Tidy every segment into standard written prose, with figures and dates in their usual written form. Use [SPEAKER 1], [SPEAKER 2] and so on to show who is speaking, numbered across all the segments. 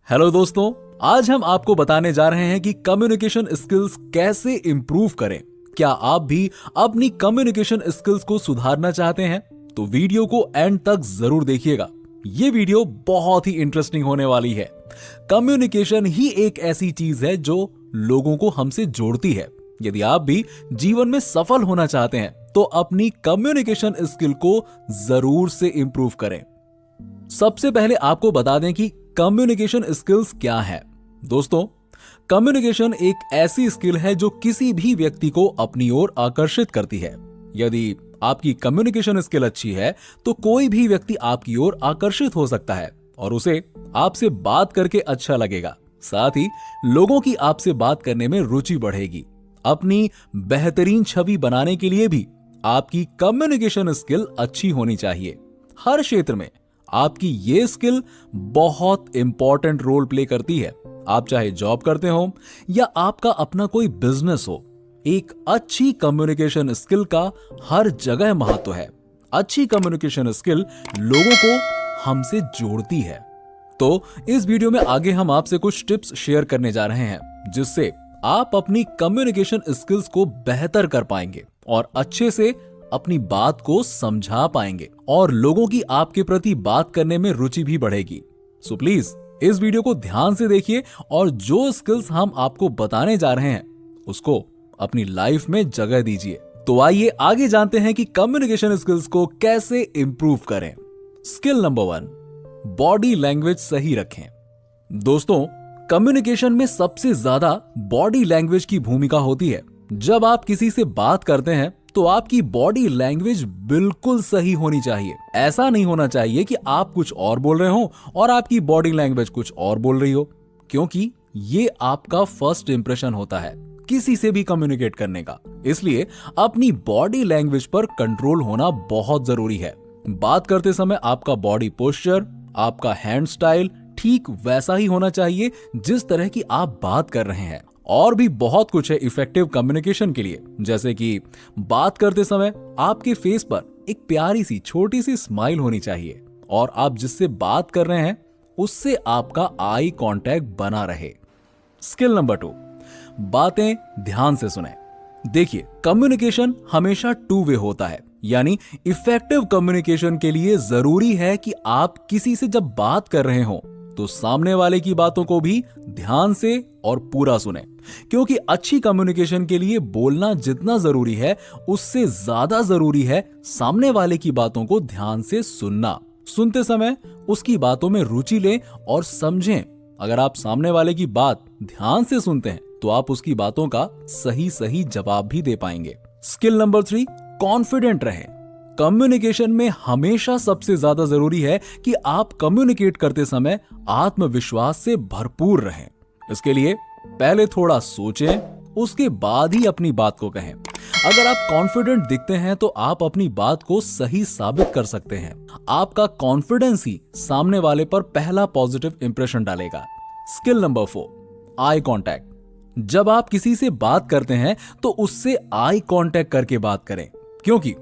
[SPEAKER 1] Hello दोस्तों, आज हम आपको बताने जा रहे हैं कि कम्युनिकेशन स्किल्स कैसे इंप्रूव करें। क्या आप भी अपनी कम्युनिकेशन स्किल्स को सुधारना चाहते हैं? तो वीडियो को एंड तक जरूर देखिएगा। ये वीडियो बहुत ही इंटरेस्टिंग होने वाली है। कम्युनिकेशन ही एक ऐसी चीज है जो लोगों को हमसे जोड़ती है। यदि आप भी जीवन में सफल होना चाहते हैं तो अपनी कम्युनिकेशन स्किल को जरूर से इंप्रूव करें। सबसे पहले आपको बता दें कि कम्युनिकेशन स्किल्स क्या है। दोस्तों, कम्युनिकेशन एक ऐसी स्किल है जो किसी भी व्यक्ति को अपनी ओर आकर्षित करती है। यदि आपकी कम्युनिकेशन स्किल अच्छी है तो कोई भी व्यक्ति आपकी ओर आकर्षित हो सकता है और उसे आपसे बात करके अच्छा लगेगा। साथ ही लोगों की आपसे बात करने में रुचि बढ़ेगी। अपनी बेहतरीन छवि बनाने के लिए भी आपकी कम्युनिकेशन स्किल अच्छी होनी चाहिए। हर क्षेत्र में आपकी ये स्किल बहुत इंपॉर्टेंट रोल प्ले करती है। आप चाहे जॉब करते हो या आपका अपना कोई बिजनेस हो, एक अच्छी कम्युनिकेशन स्किल का हर जगह महत्व है। अच्छी कम्युनिकेशन स्किल लोगों को हमसे जोड़ती है। तो इस वीडियो में आगे हम आपसे कुछ टिप्स शेयर करने जा रहे हैं जिससे आप अपनी कम्युनिकेशन स्किल्स को बेहतर कर पाएंगे और अच्छे से अपनी बात को समझा पाएंगे और लोगों की आपके प्रति बात करने में रुचि भी बढ़ेगी। सो प्लीज इस वीडियो को ध्यान से देखिए और जो स्किल्स हम आपको बताने जा रहे हैं उसको अपनी लाइफ में जगह दीजिए। तो आइए आगे जानते हैं कि कम्युनिकेशन स्किल्स को कैसे इंप्रूव करें। स्किल नंबर 1, बॉडी लैंग्वेज सही रखें। दोस्तों, कम्युनिकेशन में सबसे ज्यादा बॉडी लैंग्वेज की भूमिका होती है। जब आप किसी से बात करते हैं तो आपकी बॉडी लैंग्वेज बिल्कुल सही होनी चाहिए। ऐसा नहीं होना चाहिए कि आप कुछ और बोल रहे हो और आपकी बॉडी लैंग्वेज कुछ और बोल रही हो, क्योंकि ये आपका फर्स्ट इंप्रेशन होता है किसी से भी कम्युनिकेट करने का। इसलिए अपनी बॉडी लैंग्वेज पर कंट्रोल होना बहुत जरूरी है। बात करते समय आपका बॉडी पोस्चर, आपका हैंड स्टाइल ठीक वैसा ही होना चाहिए जिस तरह की आप बात कर रहे हैं। और भी बहुत कुछ है इफेक्टिव कम्युनिकेशन के लिए, जैसे कि बात करते समय आपके फेस पर एक प्यारी सी छोटी सी स्माइल होनी चाहिए और आप जिससे बात कर रहे हैं उससे आपका आई कांटेक्ट बना रहे। स्किल नंबर 2, बातें ध्यान से सुनें। देखिए, कम्युनिकेशन हमेशा 2 वे होता है, यानी इफेक्टिव कम्युनिकेशन के लिए जरूरी है कि आप किसी से जब बात कर रहे हो तो सामने वाले की बातों को भी ध्यान से और पूरा सुने, क्योंकि अच्छी कम्युनिकेशन के लिए बोलना जितना जरूरी है उससे ज्यादा जरूरी है सामने वाले की बातों को ध्यान से सुनना। सुनते समय उसकी बातों में रुचि लें और समझें। अगर आप सामने वाले की बात ध्यान से सुनते हैं तो आप उसकी बातों का सही सही जवाब भी दे पाएंगे। स्किल नंबर 3, कॉन्फिडेंट रहें। कम्युनिकेशन में हमेशा सबसे ज्यादा जरूरी है कि आप कम्युनिकेट करते समय आत्मविश्वास से भरपूर रहें। इसके लिए पहले थोड़ा सोचें, उसके बाद ही अपनी बात को कहें। अगर आप कॉन्फिडेंट दिखते हैं तो आप अपनी बात को सही साबित कर सकते हैं। आपका कॉन्फिडेंस ही सामने वाले पर पहला पॉजिटिव इंप्रेशन डालेगा। Skill number 4, eye contact. जब आप किसी से बात करते हैं तो उससे आई कांटेक्ट करके बात करें, क्योंकि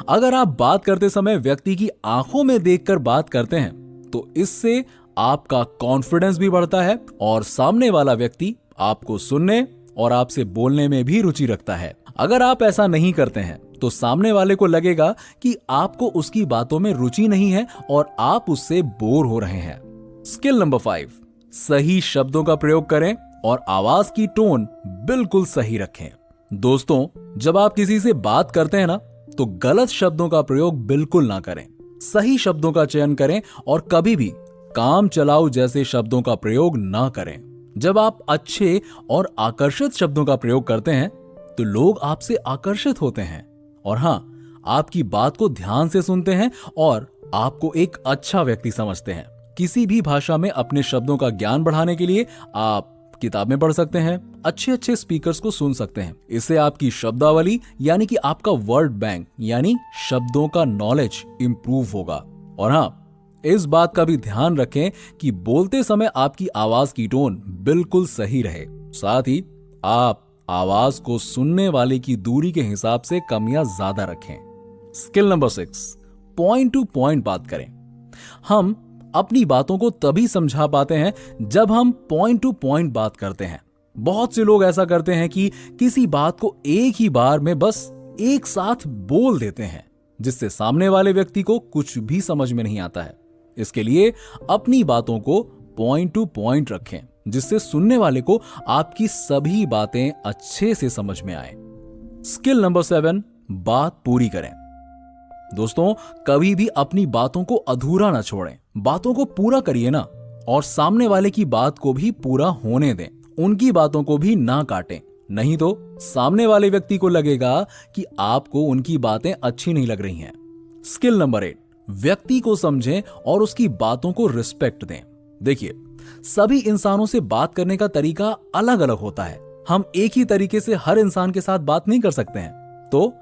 [SPEAKER 1] अगर आप बात करते समय व्यक्ति की आंखों में देखकर बात करते हैं तो इससे आपका कॉन्फिडेंस भी बढ़ता है और सामने वाला व्यक्ति आपको सुनने और आपसे बोलने में भी रुचि रखता है। अगर आप ऐसा नहीं करते हैं तो सामने वाले को लगेगा कि आपको उसकी बातों में रुचि नहीं है और आप उससे बोर हो रहे हैं। स्किल नंबर 5, सही शब्दों का प्रयोग करें और आवाज की टोन बिल्कुल सही रखें। दोस्तों, जब आप किसी से बात करते हैं ना तो गलत शब्दों का प्रयोग बिल्कुल ना करें। सही शब्दों का चयन करें और कभी भी काम चलाओ जैसे शब्दों का प्रयोग ना करें। जब आप अच्छे और आकर्षित शब्दों का प्रयोग करते हैं तो लोग आपसे आकर्षित होते हैं और हां, आपकी बात को ध्यान से सुनते हैं और आपको एक अच्छा व्यक्ति समझते हैं। किसी भी भाषा में अपने शब्दों का ज्ञान बढ़ाने के लिए आप किताबें पढ़ सकते हैं, अच्छे अच्छे स्पीकर्स को सुन सकते हैं। इससे आपकी शब्दावली यानी कि आपका वर्ड बैंक यानी शब्दों का नॉलेज इंप्रूव होगा। और हाँ, इस बात का भी ध्यान रखें कि बोलते समय आपकी आवाज की टोन बिल्कुल सही रहे। साथ ही आप आवाज को सुनने वाले की दूरी के हिसाब से कम या ज्यादा रखें। Skill number 6, point two point बात करें। हम अपनी बातों को तभी समझा पाते हैं जब हम पॉइंट टू पॉइंट बात करते हैं। बहुत से लोग ऐसा करते हैं कि किसी बात को एक ही बार में बस एक साथ बोल देते हैं, जिससे सामने वाले व्यक्ति को कुछ भी समझ में नहीं आता है। इसके लिए अपनी बातों को पॉइंट टू पॉइंट रखें, जिससे सुनने वाले को आपकी सभी बातें अच्छे से समझ में आए। स्किल नंबर 7, बात पूरी करें। दोस्तों, कभी भी अपनी बातों को अधूरा ना छोड़ें, बातों को पूरा करिए ना, और सामने वाले की बात को भी पूरा होने दें, उनकी बातों को भी ना काटें। नहीं तो सामने वाले व्यक्ति को लगेगा कि आपको उनकी बातें अच्छी नहीं लग रही हैं। स्किल नंबर 8, व्यक्ति को समझें और उसकी बातों को रिस्पेक्ट दें। देखिए, सभी इंसानों से बात करने का तरीका अलग अलग होता है। हम एक ही तरीके से हर इंसान के साथ बात नहीं कर सकते हैं। तो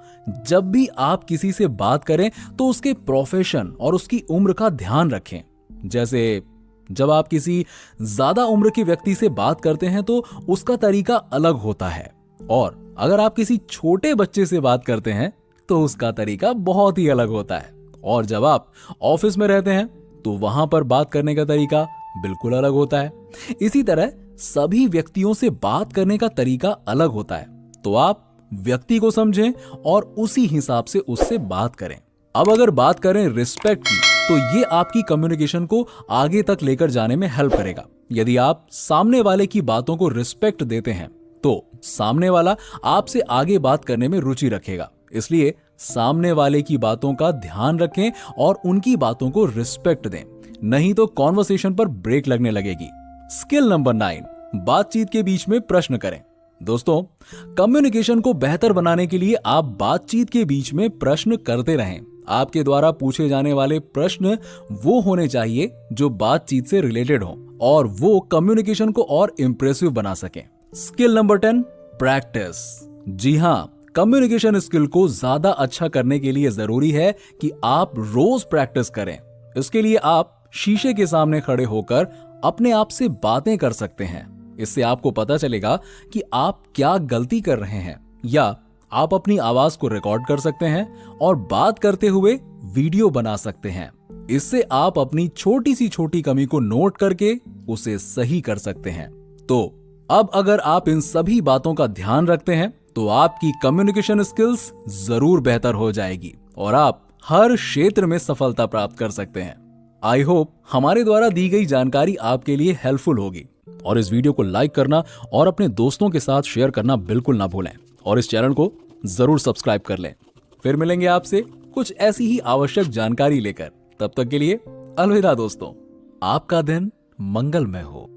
[SPEAKER 1] जब भी आप किसी से बात करें तो उसके प्रोफेशन और उसकी उम्र का ध्यान रखें। जैसे जब आप किसी ज्यादा उम्र के व्यक्ति से बात करते हैं तो उसका तरीका अलग होता है, और अगर आप किसी छोटे बच्चे से बात करते हैं तो उसका तरीका बहुत ही अलग होता है। और जब आप ऑफिस में रहते हैं तो वहां पर बात करने का तरीका बिल्कुल अलग होता है। इसी तरह सभी व्यक्तियों से बात करने का तरीका अलग होता है। तो आप व्यक्ति को समझें और उसी हिसाब से उससे बात करें। अब अगर बात करें रिस्पेक्ट की, तो ये आपकी कम्युनिकेशन को आगे तक लेकर जाने में हेल्प करेगा। यदि आप सामने वाले की बातों को रिस्पेक्ट देते हैं तो सामने वाला आपसे आगे बात करने में रुचि रखेगा। इसलिए सामने वाले की बातों का ध्यान रखें और उनकी बातों को रिस्पेक्ट दें, नहीं तो कॉन्वर्सेशन पर ब्रेक लगने लगेगी। स्किल नंबर 9, बातचीत के बीच में प्रश्न करें। दोस्तों, कम्युनिकेशन को बेहतर बनाने के लिए आप बातचीत के बीच में प्रश्न करते रहें। आपके द्वारा पूछे जाने वाले प्रश्न वो होने चाहिए जो बातचीत से रिलेटेड हो और वो कम्युनिकेशन को और इंप्रेसिव बना सकें। Skill number 10, practice. जी हाँ, कम्युनिकेशन स्किल को ज्यादा अच्छा करने के लिए जरूरी है कि आप रोज प्रैक्टिस करें। इसके लिए आप शीशे के सामने खड़े होकर अपने आप से बातें कर सकते हैं। इससे आपको पता चलेगा कि आप क्या गलती कर रहे हैं, या आप अपनी आवाज को रिकॉर्ड कर सकते हैं और बात करते हुए वीडियो बना सकते हैं। इससे आप अपनी छोटी सी छोटी कमी को नोट करके उसे सही कर सकते हैं। तो अब अगर आप इन सभी बातों का ध्यान रखते हैं तो आपकी कम्युनिकेशन स्किल्स जरूर बेहतर हो जाएगी और आप हर क्षेत्र में सफलता प्राप्त कर सकते हैं। आई होप हमारे द्वारा दी गई जानकारी आपके लिए हेल्पफुल होगी, और इस वीडियो को लाइक करना और अपने दोस्तों के साथ शेयर करना बिल्कुल ना भूलें, और इस चैनल को जरूर सब्सक्राइब कर लें। फिर मिलेंगे आपसे कुछ ऐसी ही आवश्यक जानकारी लेकर। तब तक के लिए अलविदा दोस्तों, आपका दिन मंगलमय हो।